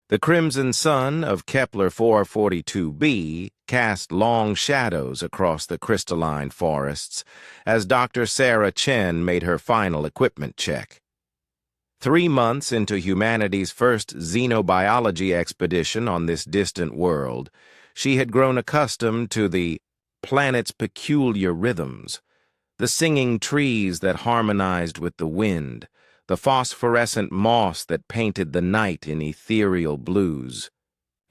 The crimson sun of Kepler 442b cast long shadows across the crystalline forests as Dr. Sarah Chen made her final equipment check. 3 months into humanity's first xenobiology expedition on this distant world, she had grown accustomed to the planet's peculiar rhythms, the singing trees that harmonized with the wind, the phosphorescent moss that painted the night in ethereal blues,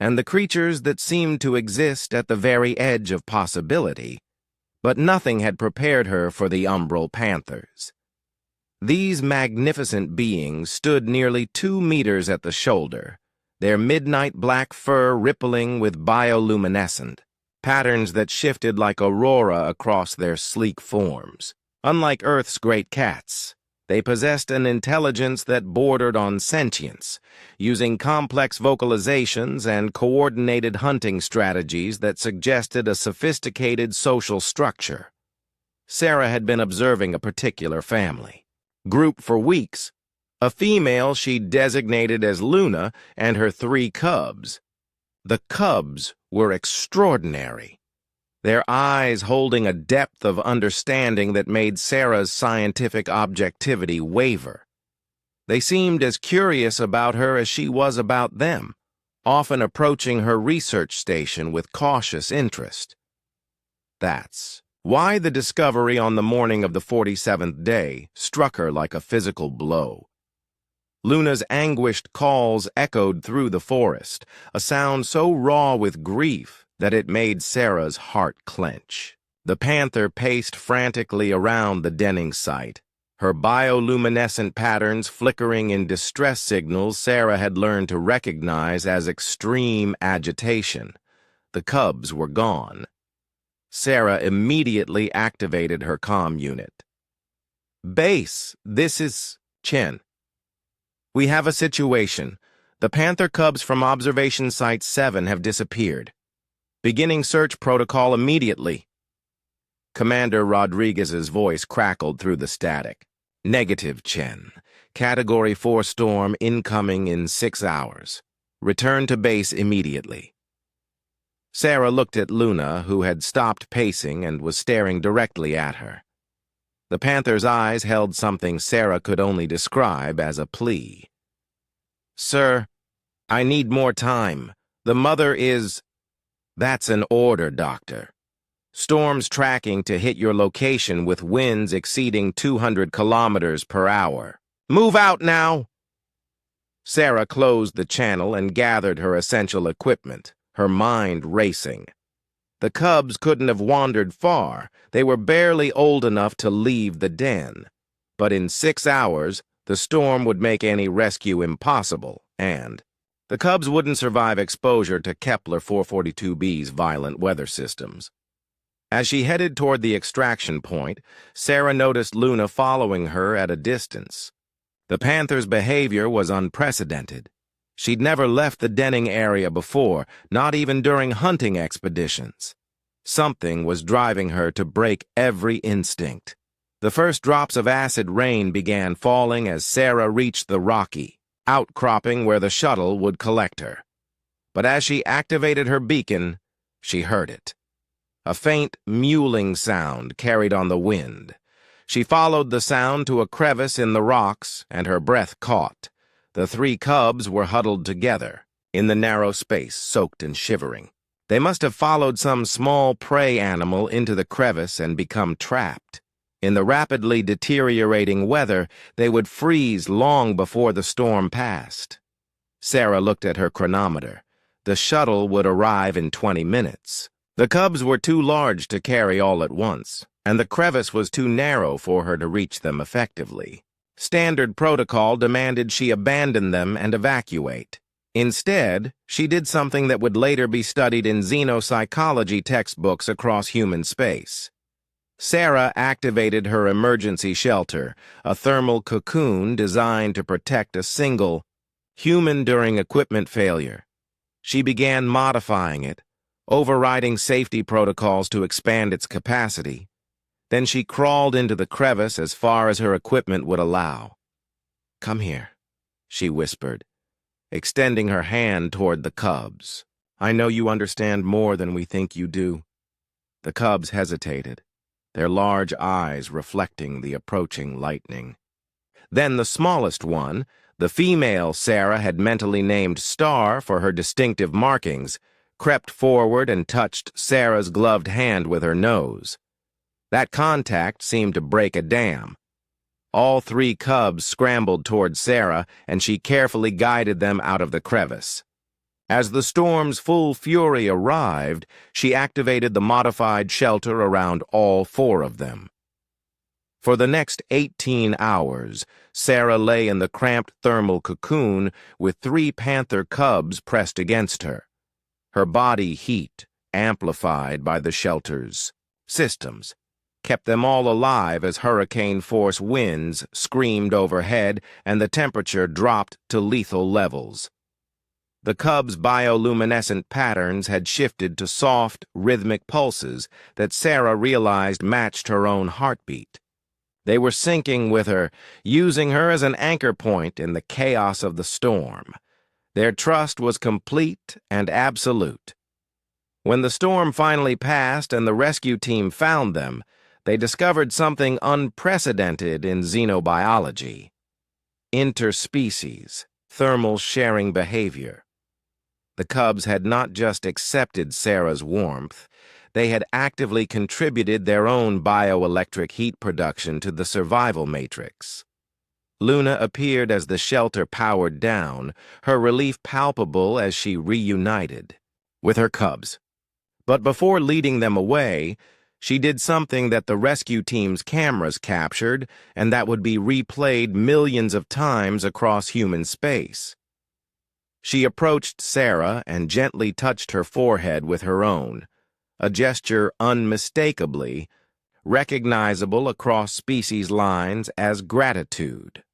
and the creatures that seemed to exist at the very edge of possibility, but nothing had prepared her for the umbral panthers. These magnificent beings stood nearly 2 meters at the shoulder, their midnight black fur rippling with bioluminescent patterns that shifted like aurora across their sleek forms. Unlike Earth's great cats, they possessed an intelligence that bordered on sentience, using complex vocalizations and coordinated hunting strategies that suggested a sophisticated social structure. Sarah had been observing a particular family group for weeks, a female she designated as Luna and her 3 cubs. The cubs were extraordinary, their eyes holding a depth of understanding that made Sarah's scientific objectivity waver. They seemed as curious about her as she was about them, often approaching her research station with cautious interest. That's why the discovery on the morning of the 47th day struck her like a physical blow. Luna's anguished calls echoed through the forest, a sound so raw with grief that it made Sarah's heart clench. The panther paced frantically around the denning site, her bioluminescent patterns flickering in distress signals Sarah had learned to recognize as extreme agitation. The cubs were gone. Sarah immediately activated her comm unit. "Base, this is Chen. We have a situation. The panther cubs from Observation Site 7 have disappeared. Beginning search protocol immediately." Commander Rodriguez's voice crackled through the static. "Negative, Chen. Category 4 storm incoming in 6 hours. Return to base immediately." Sarah looked at Luna, who had stopped pacing and was staring directly at her. The panther's eyes held something Sarah could only describe as a plea. "Sir, I need more time. The mother is—" "That's an order, Doctor. Storm's tracking to hit your location with winds exceeding 200 kilometers per hour. Move out now!" Sarah closed the channel and gathered her essential equipment, her mind racing. The cubs couldn't have wandered far. They were barely old enough to leave the den. But in 6 hours, the storm would make any rescue impossible, and the cubs wouldn't survive exposure to Kepler 442b's violent weather systems. As she headed toward the extraction point, Sarah noticed Luna following her at a distance. The panther's behavior was unprecedented. She'd never left the denning area before, not even during hunting expeditions. Something was driving her to break every instinct. The first drops of acid rain began falling as Sarah reached the rocky outcropping where the shuttle would collect her. But as she activated her beacon, she heard it. A faint, mewling sound carried on the wind. She followed the sound to a crevice in the rocks, and her breath caught. The 3 cubs were huddled together, in the narrow space, soaked and shivering. They must have followed some small prey animal into the crevice and become trapped. In the rapidly deteriorating weather, they would freeze long before the storm passed. Sarah looked at her chronometer. The shuttle would arrive in 20 minutes. The cubs were too large to carry all at once, and the crevice was too narrow for her to reach them effectively. Standard protocol demanded she abandon them and evacuate. Instead, she did something that would later be studied in xenopsychology textbooks across human space. Sarah activated her emergency shelter, a thermal cocoon designed to protect a single human during equipment failure. She began modifying it, overriding safety protocols to expand its capacity. Then she crawled into the crevice as far as her equipment would allow. "Come here," she whispered. extending her hand toward the cubs. "I know you understand more than we think you do." The cubs hesitated, their large eyes reflecting the approaching lightning. Then the smallest one, the female Sarah had mentally named Star for her distinctive markings, crept forward and touched Sarah's gloved hand with her nose. That contact seemed to break a dam. All three cubs scrambled toward Sarah, and she carefully guided them out of the crevice. As the storm's full fury arrived, she activated the modified shelter around all four of them. For the next 18 hours, Sarah lay in the cramped thermal cocoon with three panther cubs pressed against her. Her body heat, amplified by the shelter's systems, kept them all alive as hurricane-force winds screamed overhead and the temperature dropped to lethal levels. The cubs' bioluminescent patterns had shifted to soft, rhythmic pulses that Sarah realized matched her own heartbeat. They were syncing with her, using her as an anchor point in the chaos of the storm. Their trust was complete and absolute. When the storm finally passed and the rescue team found them, they discovered something unprecedented in xenobiology: interspecies, thermal sharing behavior. The cubs had not just accepted Sarah's warmth, they had actively contributed their own bioelectric heat production to the survival matrix. Luna appeared as the shelter powered down, her relief palpable as she reunited with her cubs. But before leading them away, she did something that the rescue team's cameras captured and that would be replayed millions of times across human space. She approached Sarah and gently touched her forehead with her own, a gesture unmistakably recognizable across species lines as gratitude.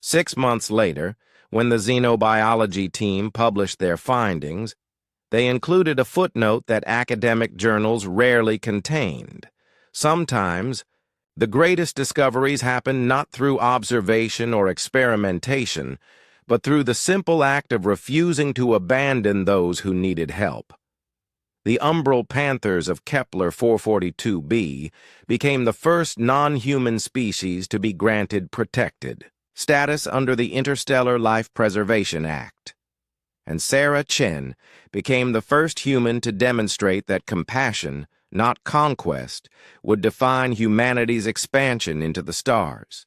6 months later, when the xenobiology team published their findings, they included a footnote that academic journals rarely contained. Sometimes, the greatest discoveries happen not through observation or experimentation, but through the simple act of refusing to abandon those who needed help. The umbral panthers of Kepler 442b became the first non-human species to be granted protected status under the Interstellar Life Preservation Act. And Sarah Chen became the first human to demonstrate that compassion, not conquest, would define humanity's expansion into the stars.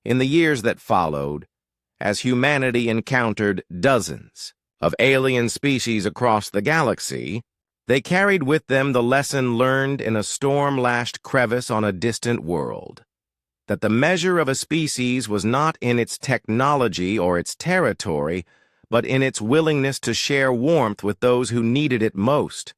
In the years that followed, as humanity encountered dozens of alien species across the galaxy, they carried with them the lesson learned in a storm-lashed crevice on a distant world, that the measure of a species was not in its technology or its territory, but in its willingness to share warmth with those who needed it most.